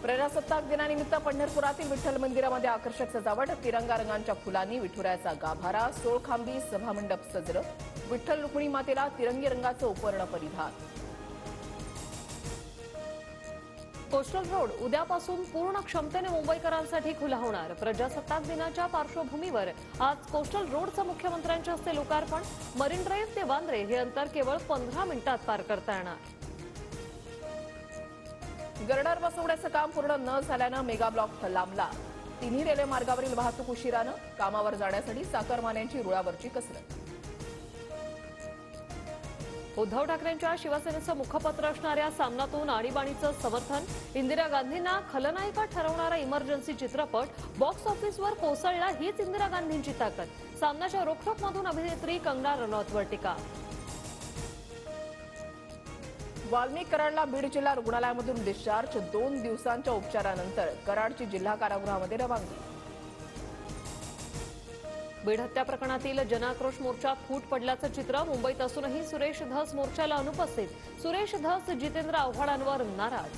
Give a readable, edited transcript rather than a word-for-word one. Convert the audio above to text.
प्रजासत्ताक दिनानिमित्त पंढरपुरातील विठ्ठल मंदिरामध्ये आकर्षक सजावट, तिरंगा रंगांच्या फुलांनी विठुरायाचा गाभारा, सोळखांबी सभामंडप सजलं, विठ्ठल रुक्मिणी मातेला तिरंगी रंगाचं उपर्ण परिधान. कोस्टल रोड उद्यापासून पूर्ण क्षमतेने मुंबईकरांसाठी खुला होणार. प्रजासत्ताक दिनाच्या पार्श्वभूमीवर आज कोस्टल रोडचं मुख्यमंत्र्यांच्या हस्ते लोकार्पण. मरीन ड्राईव्ह ते वांद्रे हे अंतर केवळ 15 मिनिटात पार करता येणार. गर्डर बसवण्याचं काम पूर्ण न झाल्यानं मेगा ब्लॉक लांबला. तिन्ही रेल्वे मार्गावरील वाहतूक उशिरानं. कामावर जाण्यासाठी चाकरमान्यांची रुळावरची कसरत. उद्धव ठाकरेंच्या शिवसेनेचं मुखपत्र असणाऱ्या सामनातून आणीबाणीचं समर्थन. इंदिरा गांधींना खलनायिका ठरवणारा इमर्जन्सी चित्रपट बॉक्स ऑफिसवर कोसळला, हीच इंदिरा गांधींची ताकद. सामनाच्या रोखठोकमधून अभिनेत्री कंगना रनौतवर टीका. वाल्मिक कराडला बीड जिल्हा रुग्णालयामधून डिस्चार्ज. 2 दिवसांच्या उपचारानंतर कराडची जिल्हा कारागृहामध्ये रवानगी. बीड हत्या प्रकरणातील जनाक्रोश मोर्चात फूट पडल्याचं चित्र. मुंबईत असूनही सुरेश धस मोर्चाला अनुपस्थित. सुरेश धस जितेंद्र आव्हाडांवर नाराज.